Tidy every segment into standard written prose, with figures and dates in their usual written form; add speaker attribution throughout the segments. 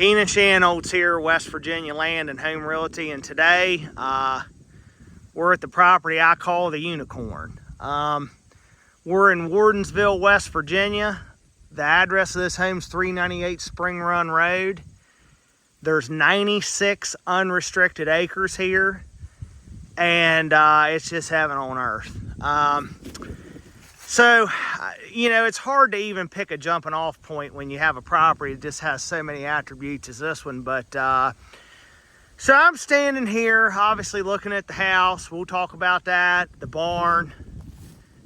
Speaker 1: Keenan Shanolds here, West Virginia Land and Home Realty, and today we're at the property I call the Unicorn. We're in Wardensville, West Virginia. The address of this home is 398 Spring Run Road. There's 96 unrestricted acres here, and it's just heaven on earth. So, you know, it's hard to even pick a jumping off point when you have a property that just has so many attributes as this one. But, so I'm standing here, obviously looking at the house. We'll talk about that, the barn.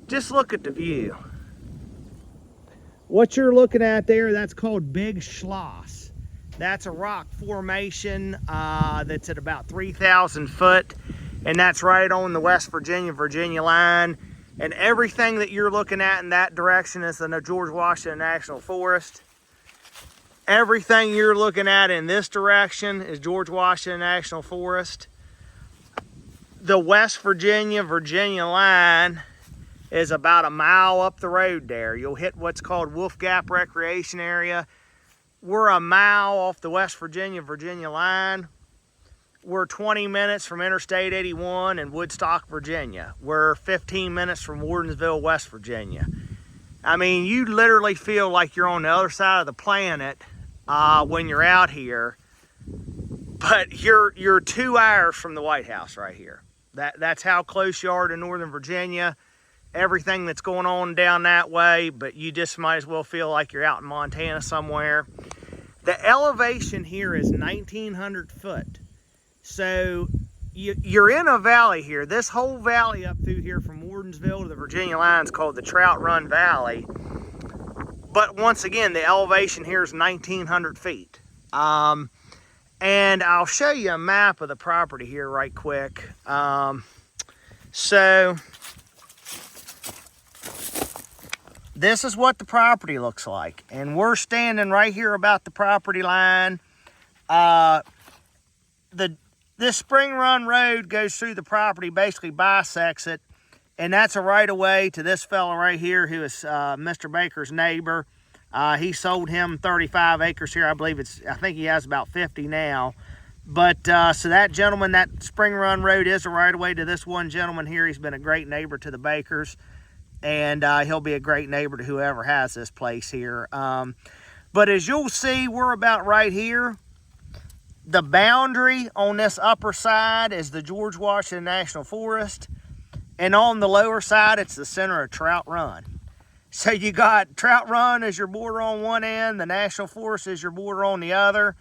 Speaker 1: Just look at the view. What you're looking at there, that's called Big SCHLOSS. That's a rock formation that's at about 3,000 foot. And that's right on the West Virginia line. And everything that you're looking at in that direction is the George Washington National Forest. Everything you're looking at in this direction is George Washington National Forest. The West Virginia line is about a mile up the road there. You'll hit what's called Wolf Gap Recreation Area. We're a mile off the West Virginia line. We're 20 minutes from Interstate 81 in Woodstock, Virginia. We're 15 minutes from Wardensville, West Virginia. I mean, you literally feel like you're on the other side of the planet when you're out here. But you're 2 hours from the White House right here. That's how close you are to Northern Virginia. Everything that's going on down that way, but you just might as well feel like you're out in Montana somewhere. The elevation here is 1,900 foot. So you're in a valley here. This whole valley up through here from Wardensville to the Virginia line is called the Trout Run Valley. But once again, the elevation here is 1,900 feet. And I'll show you a map of the property here right quick. So this is what the property looks like. And we're standing right here about the property line. This Spring Run Road goes through the property, basically bisects it, and that's a right-of-way to this fella right here who is Mr. Baker's neighbor. He sold him 35 acres here. I think he has about 50 now. But so that gentleman, that Spring Run Road is a right-of-way to this one gentleman here. He's been a great neighbor to the Bakers, and he'll be a great neighbor to whoever has this place here. But as you'll see, we're about right here. The boundary on this upper side is the George Washington National Forest. And on the lower side, it's the center of Trout Run. So you got Trout Run as your border on one end, the National Forest is your border on the other.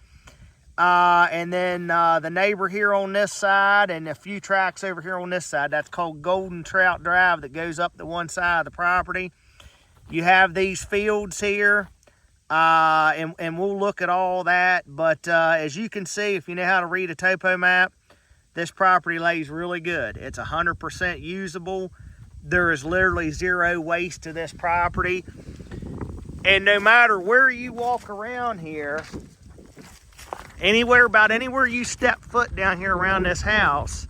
Speaker 1: And then the neighbor here on this side and a few tracks over here on this side. That's called Golden Trout Drive that goes up the one side of the property. You have these fields here. And we'll look at all that, but as you can see, if you know how to read a topo map, this property lays really good. It's 100% usable. There is literally zero waste to this property, and no matter where you walk around here, about anywhere you step foot down here around this house,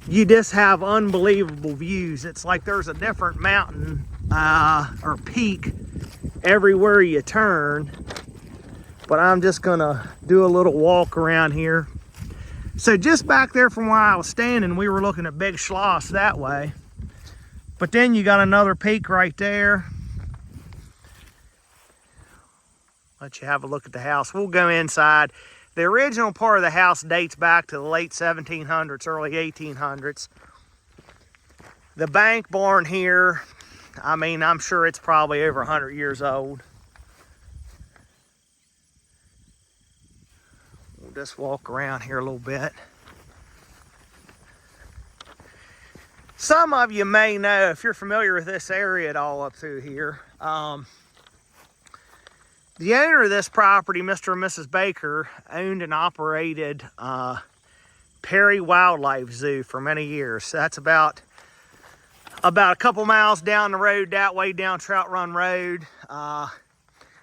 Speaker 1: you just have unbelievable views. It's like there's a different mountain or peak everywhere you turn. But I'm just gonna do a little walk around here. So just back there from where I was standing, we were looking at Big SCHLOSS that way. But then you got another peak right there. Let you have a look at the house. We'll go inside. The original part of the house dates back to the late 1700s, early 1800s. The bank barn here, I mean, I'm sure it's probably over 100 years old. We'll just walk around here a little bit. Some of you may know, if you're familiar with this area at all up through here, the owner of this property, Mr. and Mrs. Baker, owned and operated Perry Wildlife Zoo for many years. That's about a couple miles down the road that way, down Trout Run Road.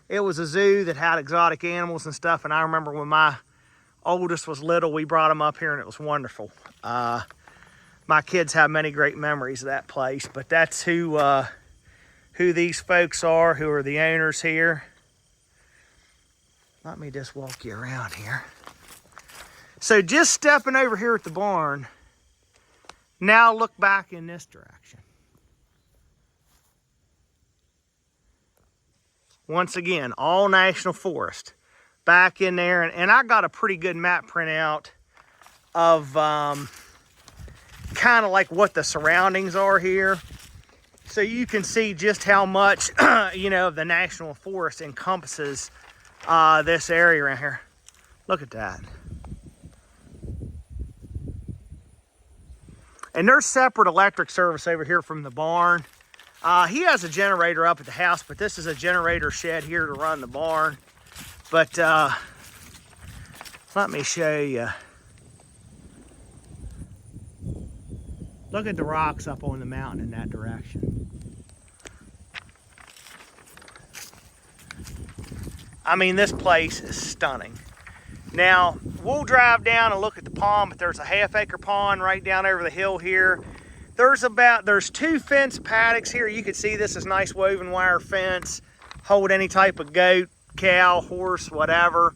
Speaker 1: It was a zoo that had exotic animals and stuff, and I remember when my oldest was little, we brought him up here and it was wonderful. My kids have many great memories of that place, but that's who these folks are, who are the owners here. Let me just walk you around here. So just stepping over here at the barn, now look back in this direction. Once again, all national forest back in there. And I got a pretty good map printout of kind of like what the surroundings are here. So you can see just how much, you know, the national forest encompasses this area right here. Look at that. And there's separate electric service over here from the barn. He has a generator up at the house, but this is a generator shed here to run the barn. But let me show you. Look at the rocks up on the mountain in that direction. I mean, this place is stunning. Now, we'll drive down and look at the pond, but there's a half-acre pond right down over the hill here. There's 2 fence paddocks here. You can see this is nice woven wire fence. Hold any type of goat, cow, horse, whatever.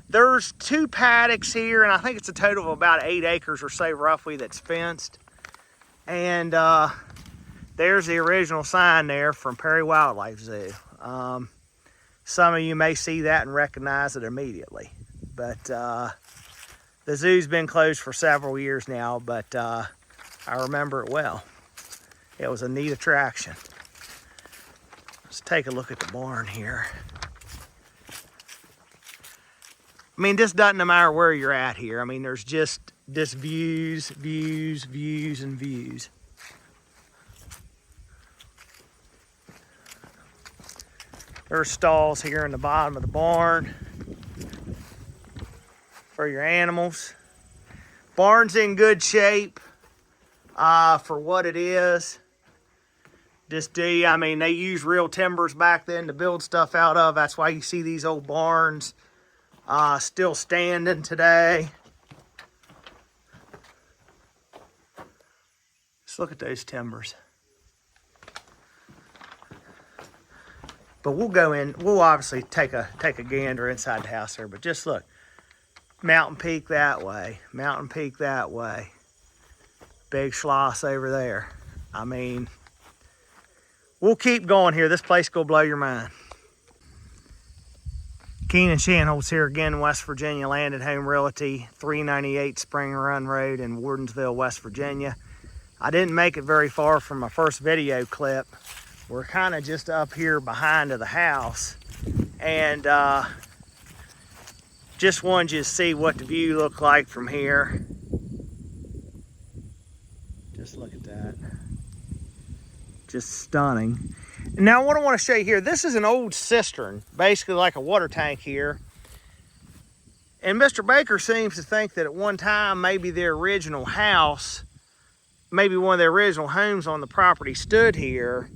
Speaker 1: There's 2 paddocks here, and I think it's a total of about 8 acres or so roughly that's fenced. And there's the original sign there from Perry Wildlife Zoo. Some of you may see that and recognize it immediately. But the zoo's been closed for several years now, but I remember it well. It was a neat attraction. Let's take a look at the barn here. I mean, this doesn't matter where you're at here. I mean, there's just views, views, views, and views. There's stalls here in the bottom of the barn for your animals. Barn's in good shape for what it is. I mean, they used real timbers back then to build stuff out of. That's why you see these old barns still standing today. Just look at those timbers. But we'll go in, we'll obviously take a gander inside the house there, but just look. Mountain peak that way, mountain peak that way. Big SCHLOSS over there. I mean, we'll keep going here. This place will blow your mind. Keenan Shanholtz here again, West Virginia, Land at Home Realty, 398 Spring Run Road in Wardensville, West Virginia. I didn't make it very far from my first video clip. We're kind of just up here behind the house, and just wanted you to see what the view looked like from here. Just look at that. Just stunning. Now what I want to show you here, this is an old cistern, basically like a water tank here. And Mr. Baker seems to think that at one time maybe the original house, maybe one of the original homes on the property stood here.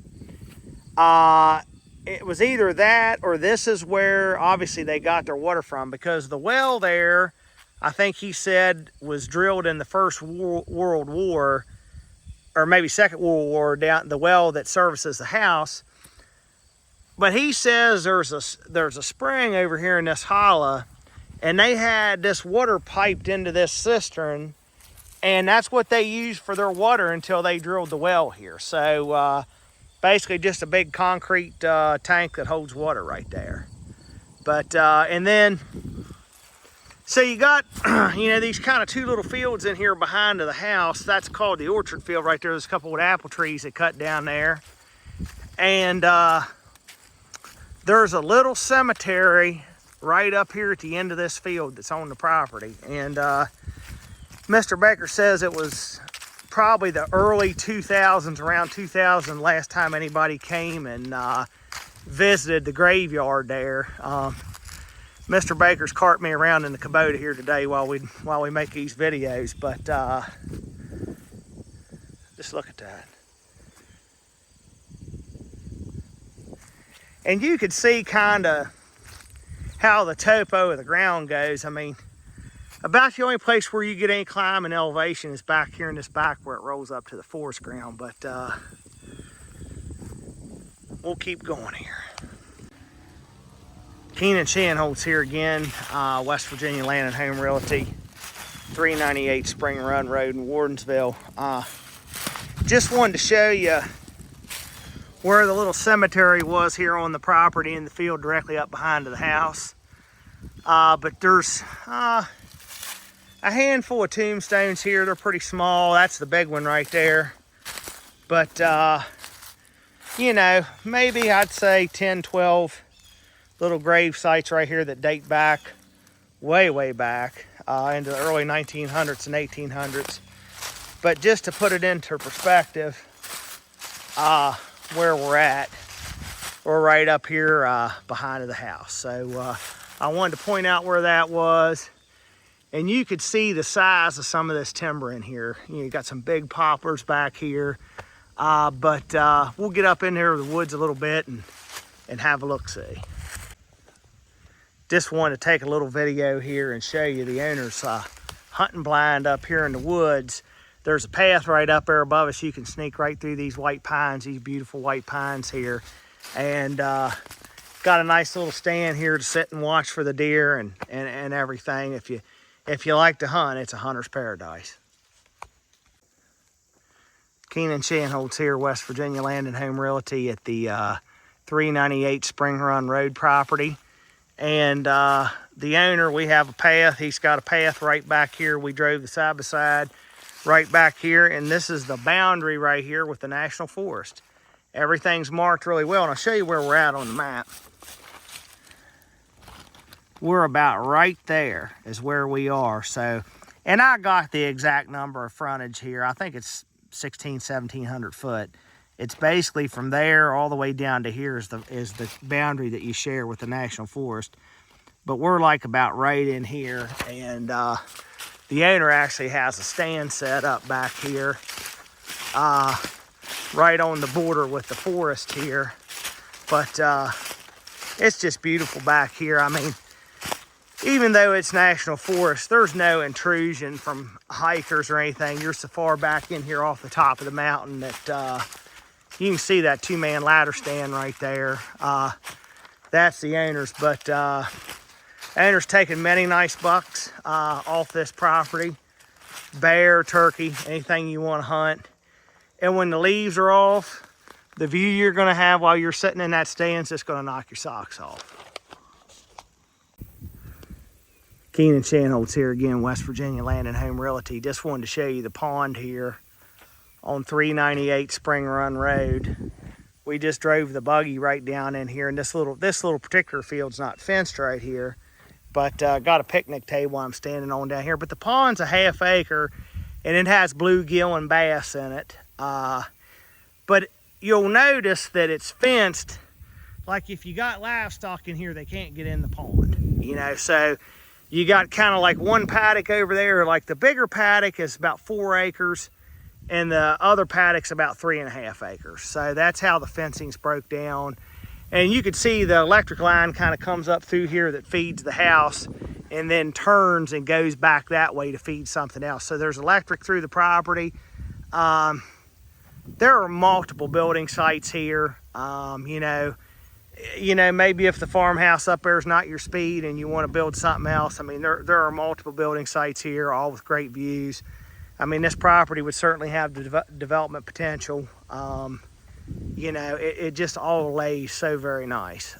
Speaker 1: It was either that or this is where obviously they got their water from, because the well there, I think he said, was drilled in the First World War, or maybe Second World War, down the well that services the house. But he says there's a spring over here in this hollow, and they had this water piped into this cistern, and that's what they used for their water until they drilled the well here. So basically just a big concrete tank that holds water right there. But and then, so you got you know, these kind of 2 little fields in here behind the house. That's called the orchard field right there. There's a couple of apple trees that cut down there, and there's a little cemetery right up here at the end of this field that's on the property. And Mr. Baker says it was probably the early 2000s, around 2000, last time anybody came and visited the graveyard there. Mr. Baker's carted me around in the Kubota here today while we make these videos, but just look at that. And you could see kind of how the topo of the ground goes. I mean, about the only place where you get any climb and elevation is back here in this back where it rolls up to the forest ground. But we'll keep going here. Keenan Shanholtz here again, West Virginia Land and Home Realty, 398 Spring Run Road in Wardensville. Just wanted to show you where the little cemetery was here on the property in the field directly up behind the house. But there's a handful of tombstones here. They're pretty small. That's the big one right there. But, you know, maybe I'd say 10, 12 little grave sites right here that date back way back into the early 1900s and 1800s. But just to put it into perspective, where we're at, we're right up here behind the house. So I wanted to point out where that was, and you could see the size of some of this timber in here. You got some big poplars back here, but we'll get up in there with the woods a little bit and have a look-see. Just wanted to take a little video here and show you the owner's hunting blind up here in the woods. There's a path right up there above us. You can sneak right through these white pines, these beautiful white pines here. And got a nice little stand here to sit and watch for the deer and everything. If you like to hunt, it's a hunter's paradise. Keenan Shanholtz here, West Virginia Land and Home Realty at the 398 Spring Run Road property. And the owner, we have a path. He's got a path right back here. We drove the side by side right back here, and this is the boundary right here with the National Forest. Everything's marked really well, and I'll show you where we're at on the map. We're about right there is where we are. So, and I got the exact number of frontage here. I think it's 1700 foot. It's basically from there all the way down to here is the boundary that you share with the National Forest. But we're like about right in here, and the owner actually has a stand set up back here, right on the border with the forest here. But it's just beautiful back here. I mean, even though it's National Forest, there's no intrusion from hikers or anything. You're so far back in here off the top of the mountain that you can see that two-man ladder stand right there. That's the owner's, but owner's taken many nice bucks off this property. Bear, turkey, anything you want to hunt. And when the leaves are off, the view you're going to have while you're sitting in that stand is just going to knock your socks off. Keenan Shanholtz here again, West Virginia Land and Home Realty. Just wanted to show you the pond here on 398 Spring Run Road. We just drove the buggy right down in here, and this little particular field's not fenced right here, but got a picnic table I'm standing on down here. But the pond's a ½ acre, and it has bluegill and bass in it. But you'll notice that it's fenced. Like if you got livestock in here, they can't get in the pond, you know. So you got kind of like one paddock over there. Like the bigger paddock is about 4 acres, and the other paddock's about 3.5 acres. So that's how the fencing's broke down. And you can see the electric line kind of comes up through here that feeds the house and then turns and goes back that way to feed something else. So there's electric through the property. There are multiple building sites here. You know, maybe if the farmhouse up there is not your speed and you want to build something else, I mean, there are multiple building sites here, all with great views. I mean, this property would certainly have the development potential. You know, it just all lays so very nice.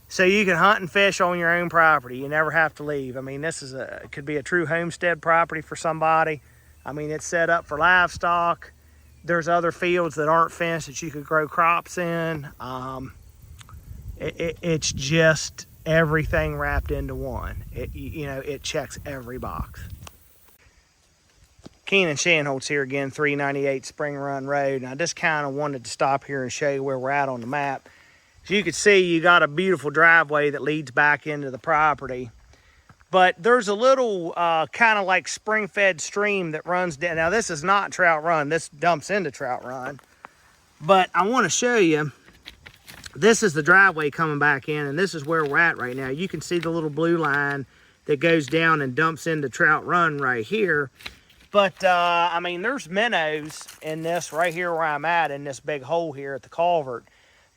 Speaker 1: So you can hunt and fish on your own property. You never have to leave. I mean, this is could be a true homestead property for somebody. I mean, it's set up for livestock. There's other fields that aren't fenced that you could grow crops in. It's just everything wrapped into one. You know, it checks every box. Keenan Shanholtz here again, 398 Spring Run Road. And I just kind of wanted to stop here and show you where we're at on the map. As you can see, you got a beautiful driveway that leads back into the property. But there's a little kind of like spring-fed stream that runs down. Now, this is not Trout Run. This dumps into Trout Run. But I want to show you, this is the driveway coming back in, and this is where we're at right now. You can see the little blue line that goes down and dumps into Trout Run right here. But, I mean, there's minnows in this right here where I'm at, in this big hole here at the culvert.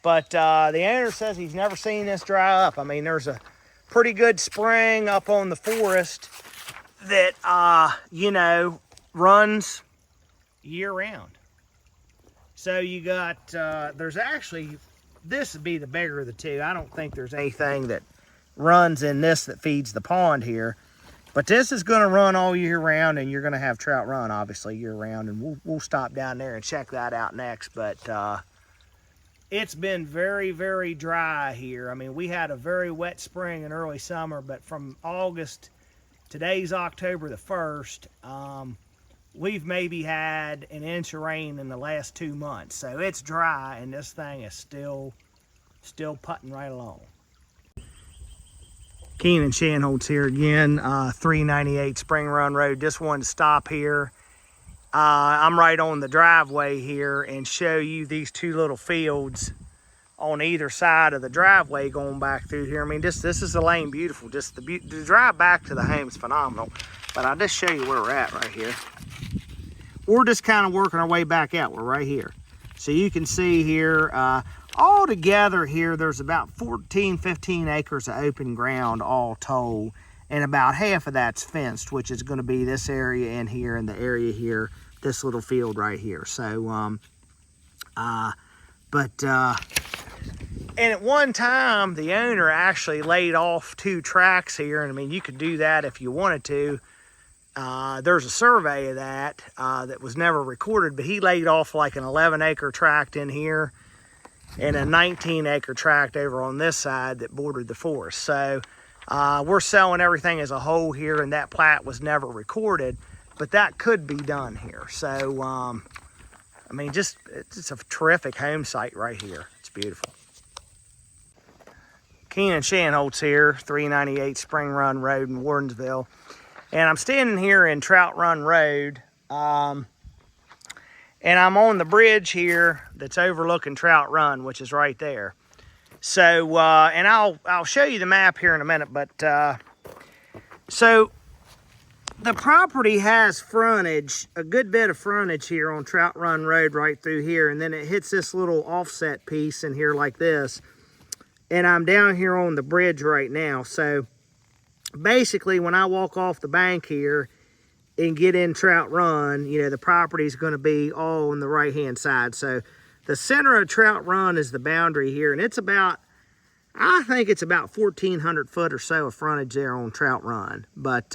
Speaker 1: But the owner says he's never seen this dry up. I mean, there's a pretty good spring up on the forest that, you know, runs year round. So you got, there's actually, this would be the bigger of the two. I don't think there's anything that runs in this that feeds the pond here. But this is going to run all year round, and you're going to have trout run, obviously, year round. And we'll stop down there and check that out next. But it's been very, very dry here. I mean, we had a very wet spring and early summer, but from August, today's October the 1st, we've maybe had an inch of rain in the last 2 months. So it's dry, and this thing is still putting right along. Keenan Shanholtz here again, 398 Spring Run Road. Just wanted to stop here. I'm right on the driveway here and show you these two little fields on either side of the driveway going back through here. I mean, this is the lane beautiful. Just the drive back to the home is phenomenal. But I'll just show you where we're at right here. We're just kind of working our way back out. We're right here. So you can see here, all together here, there's about 14, 15 acres of open ground all told. And about half of that's fenced, which is going to be this area in here and the area here, this little field right here. So, and at one time, the owner actually laid off 2 tracts here. And I mean, you could do that if you wanted to. There's a survey of that that was never recorded, but he laid off like an 11-acre tract in here and a 19-acre tract over on this side that bordered the forest. So we're selling everything as a whole here, and that plat was never recorded, but that could be done here. So, I mean, it's a terrific home site right here. It's beautiful. Keenan Shanholtz here, 398 Spring Run Road in Wardensville. And I'm standing here in Trout Run Road, and I'm on the bridge here that's overlooking Trout Run, which is right there. So, and I'll show you the map here in a minute, but so the property has frontage, a good bit of frontage here on Trout Run Road right through here, and then it hits this little offset piece in here like this. And I'm down here on the bridge right now. So basically, when I walk off the bank here and get in Trout Run, you know, the property is going to be all on the right-hand side. So the center of Trout Run is the boundary here, and it's about, I think it's about 1,400 foot or so of frontage there on Trout Run. But,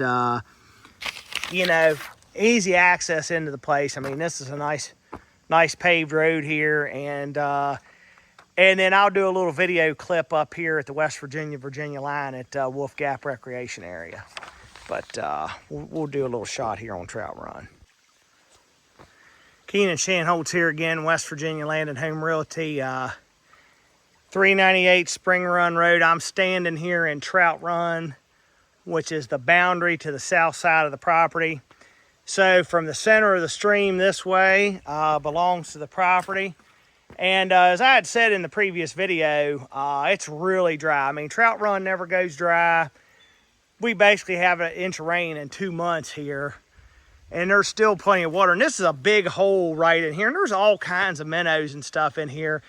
Speaker 1: you know, easy access into the place. I mean, this is a nice paved road here, and then I'll do a little video clip up here at the West Virginia line at Wolf Gap Recreation Area. But we'll do a little shot here on Trout Run. Keenan Shanholtz here again, West Virginia Land and Home Realty, 398 Spring Run Road. I'm standing here in Trout Run, which is the boundary to the south side of the property. So from the center of the stream this way belongs to the property. And as I had said in the previous video, it's really dry. I mean, Trout Run never goes dry. We basically have an inch of rain in 2 months here, and there's still plenty of water. And this is a big hole right in here, and there's all kinds of minnows and stuff in here.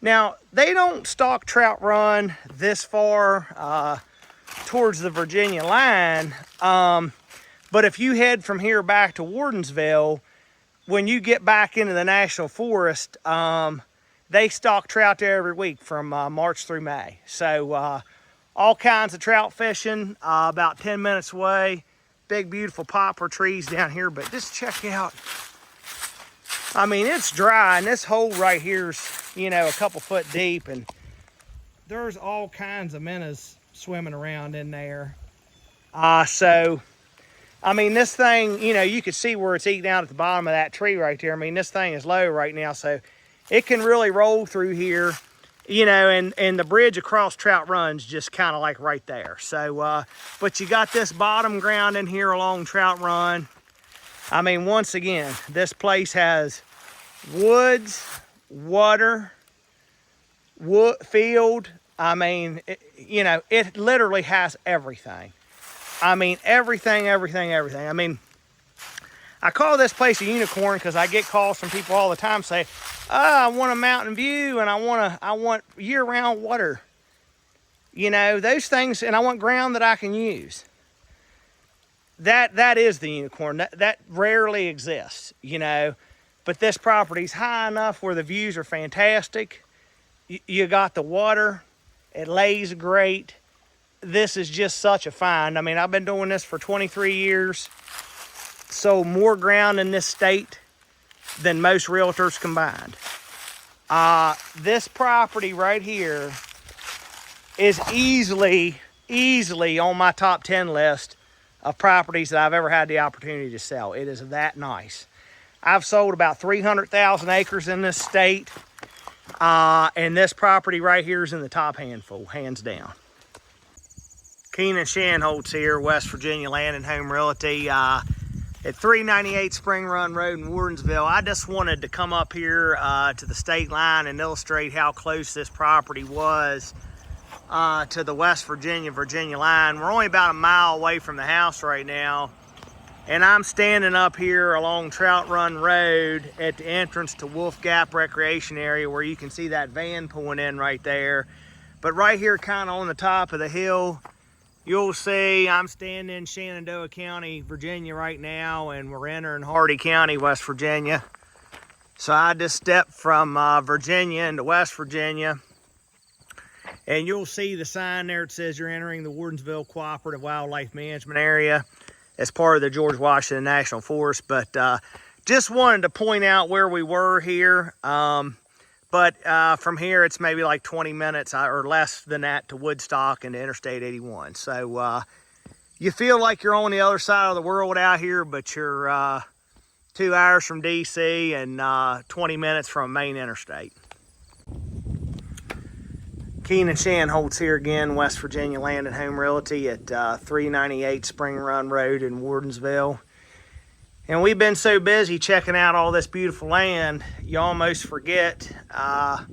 Speaker 1: Now, they don't stock Trout Run this far towards the Virginia line, but if you head from here back to Wardensville, when you get back into the National Forest, they stock trout there every week from March through May. So all kinds of trout fishing about 10 minutes away. Big, beautiful poplar trees down here. But just check out, I mean, it's dry. And this hole right here's, you know, a couple foot deep. And there's all kinds of minnows swimming around in there. So, I mean, this thing, you know, you can see where it's eating out at the bottom of that tree right there. I mean, this thing is low right now, so it can really roll through here, you know, and the bridge across Trout Run's just kind of like right there. So, but you got this bottom ground in here along Trout Run. I mean, once again, this place has woods, water, field. I mean, you know, it literally has everything. I mean, everything. I mean, I call this place a unicorn because I get calls from people all the time say, I want a mountain view and I want year-round water. You know, those things, and I want ground that I can use. That is the unicorn. That rarely exists, you know. But this property's high enough where the views are fantastic. You got the water. It lays great. This is just such a find. I mean, I've been doing this for 23 years. Sold more ground in this state than most realtors combined. This property right here is easily on my top 10 list of properties that I've ever had the opportunity to sell. It is that nice. I've sold about 300,000 acres in this state. And this property right here is in the top handful, hands down. Keenan Shanholtz here, West Virginia Land and Home Realty. At 398 Spring Run Road in Wardensville. I just wanted to come up here to the state line and illustrate how close this property was to the West Virginia line. We're only about a mile away from the house right now, and I'm standing up here along Trout Run Road at the entrance to Wolf Gap Recreation Area, where you can see that van pulling in right there. But right here, kind of on the top of the hill, you'll see I'm standing in Shenandoah County, Virginia right now, and we're entering Hardy County, West Virginia. So I just stepped from Virginia into West Virginia. And you'll see the sign there. It says you're entering the Wardensville Cooperative Wildlife Management Area as part of the George Washington National Forest. But just wanted to point out where we were here. But from here, it's maybe like 20 minutes or less than that to Woodstock and to Interstate 81. So you feel like you're on the other side of the world out here, but you're 2 hours from DC and 20 minutes from a main interstate. Keenan Shanholtz here again, West Virginia Land and Home Realty at 398 Spring Run Road in Wardensville. And we've been so busy checking out all this beautiful land, you almost forget that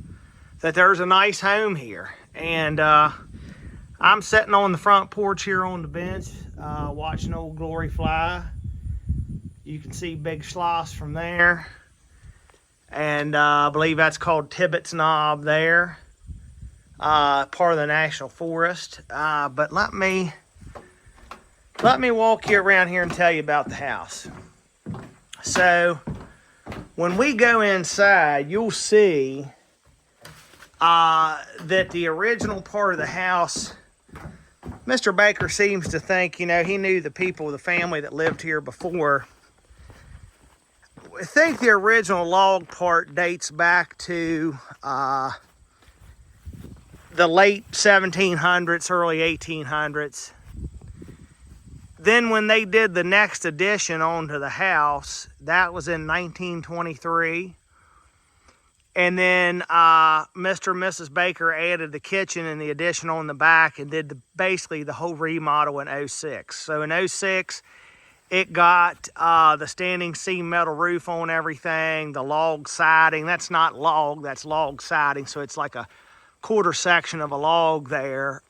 Speaker 1: there's a nice home here. And I'm sitting on the front porch here on the bench, watching Old Glory fly. You can see Big SCHLOSS from there. And I believe that's called Tibbetts Knob there, part of the National Forest. But let me walk you around here and tell you about the house. So when we go inside, you'll see that the original part of the house, Mr. Baker seems to think, you know, he knew the people, the family that lived here before. I think the original log part dates back to the late 1700s, early 1800s. Then when they did the next addition onto the house, that was in 1923. And then Mr. and Mrs. Baker added the kitchen and the addition on the back and did basically the whole remodel in 06. So in 06, it got the standing seam metal roof on everything, the log siding. That's not log, that's log siding. So it's like a quarter section of a log there.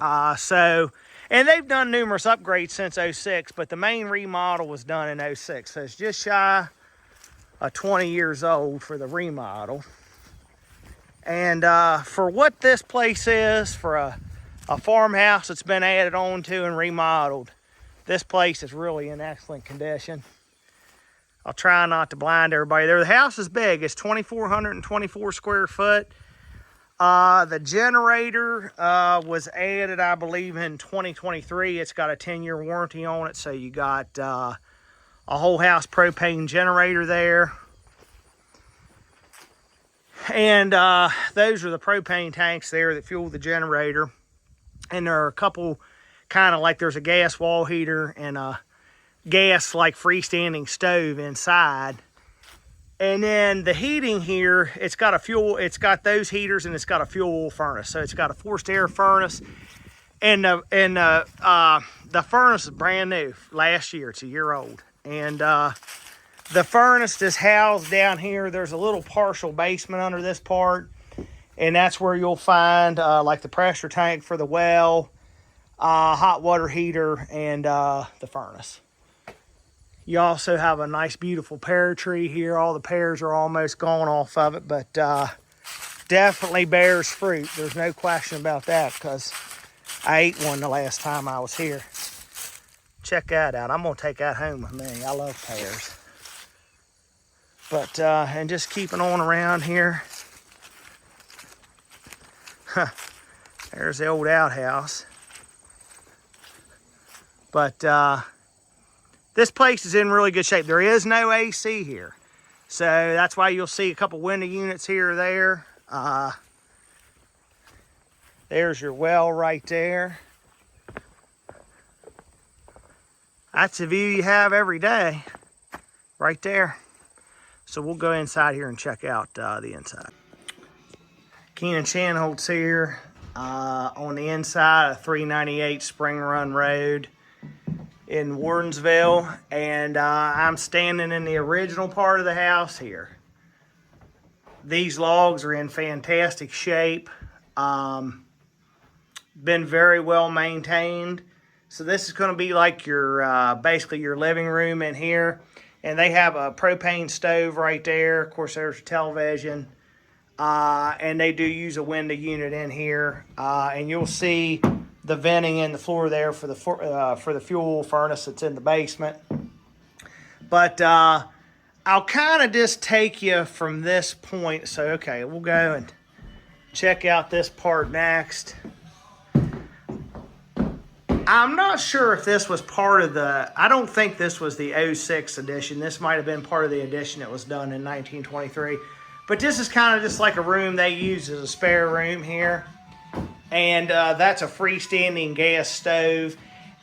Speaker 1: And they've done numerous upgrades since 06, but the main remodel was done in 06. So it's just shy of 20 years old for the remodel. And for what this place is, for a farmhouse that's been added on to and remodeled, this place is really in excellent condition. I'll try not to blind everybody there. The house is big. It's 2,424 square foot. The generator was added, I believe, in 2023. It's got a 10-year warranty on it, so you got a whole house propane generator there. And those are the propane tanks there that fuel the generator. And there are a couple kind of like there's a gas wall heater and a gas like freestanding stove inside. And then the heating here, it's got those heaters and it's got a fuel oil furnace. So it's got a forced air furnace. And the furnace is brand new, last year, it's a year old. And the furnace is housed down here. There's a little partial basement under this part. And that's where you'll find like the pressure tank for the well, hot water heater, and the furnace. You also have a nice, beautiful pear tree here. All the pears are almost gone off of it, but definitely bears fruit. There's no question about that because I ate one the last time I was here. Check that out. I'm going to take that home with me. I love pears. But, and just keeping on around here. There's the old outhouse. But this place is in really good shape. There is no AC here. So that's why you'll see a couple window units here or there. There's your well right there. That's the view you have every day, right there. So we'll go inside here and check out the inside. Keenan Chandholt's here on the inside of 398 Spring Run Road in Wardensville, and I'm standing in the original part of the house here. These logs are in fantastic shape. Been very well maintained. So this is going to be like your basically your living room in here, and they have a propane stove right there. Of course, there's a television, and they do use a window unit in here, and you'll see the venting in the floor there for the fuel furnace that's in the basement. But I'll kind of just take you from this point. So okay, we'll go and check out this part next. I'm not sure if this was part of the, I don't think this was the 06 edition. This might have been part of the edition that was done in 1923. But this is kind of just like a room they use as a spare room here. And that's a freestanding gas stove.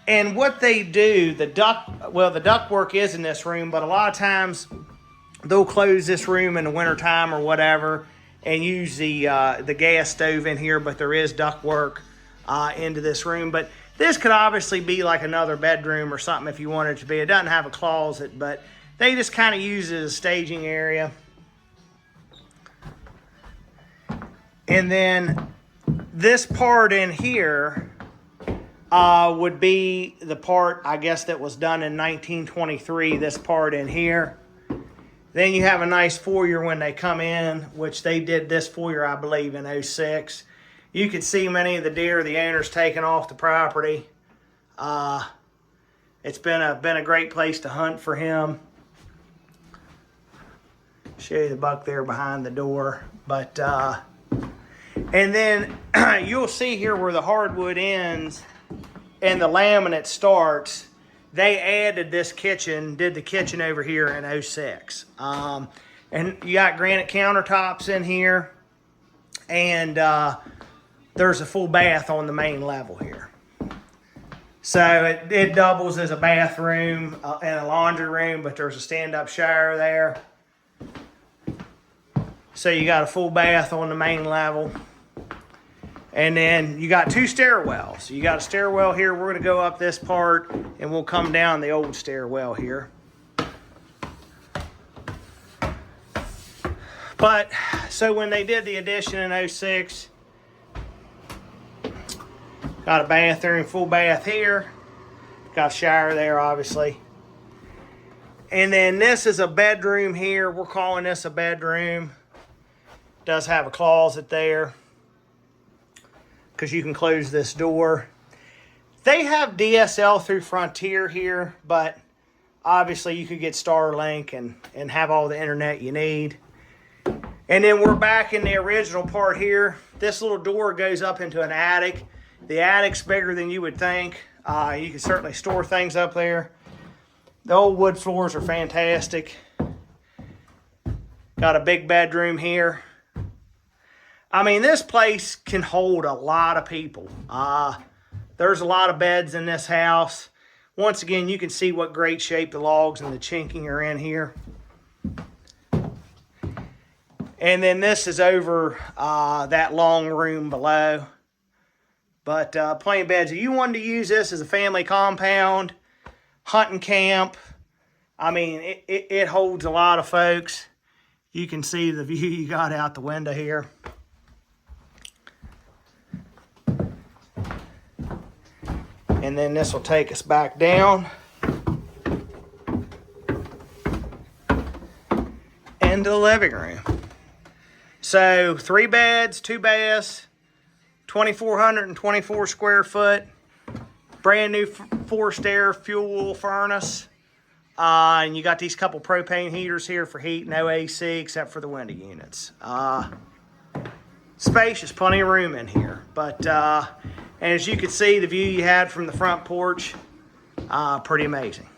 Speaker 1: And what they do, the ductwork is in this room, but a lot of times they'll close this room in the wintertime or whatever and use the gas stove in here, but there is ductwork into this room. But this could obviously be like another bedroom or something if you wanted it to be. It doesn't have a closet, but they just kind of use it as a staging area. And then this part in here would be the part, I guess, that was done in 1923, this part in here. Then you have a nice foyer when they come in, which they did this foyer, I believe, in 06. You could see many of the deer the owner's taken off the property. It's been a great place to hunt for him. Show you the buck there behind the door. But and then you'll see here where the hardwood ends and the laminate starts. They added this kitchen, did the kitchen over here in 06. And you got granite countertops in here, and there's a full bath on the main level here. So it doubles as a bathroom and a laundry room, but there's a stand-up shower there. So you got a full bath on the main level. And then you got two stairwells. You got a stairwell here. We're going to go up this part, and we'll come down the old stairwell here. But, so when they did the addition in 06, got a bathroom, full bath here. Got a shower there, obviously. And then this is a bedroom here. We're calling this a bedroom. Does have a closet there, because you can close this door. They have DSL through Frontier here, but obviously you could get Starlink and have all the internet you need. And then we're back in the original part here. This little door goes up into an attic. The attic's bigger than you would think. You can certainly store things up there. The old wood floors are fantastic. Got a big bedroom here. I mean, this place can hold a lot of people. There's a lot of beds in this house. Once again, you can see what great shape the logs and the chinking are in here. And then this is over that long room below. But plenty of beds. If you wanted to use this as a family compound, hunting camp, I mean, it holds a lot of folks. You can see the view you got out the window here. And then this will take us back down. into the living room. So 3 beds, 2 baths, 2,424 square foot, brand new forced air fuel furnace. And you got these couple propane heaters here for heat, no AC except for the window units. Spacious, plenty of room in here. But and as you can see, the view you had from the front porch, pretty amazing.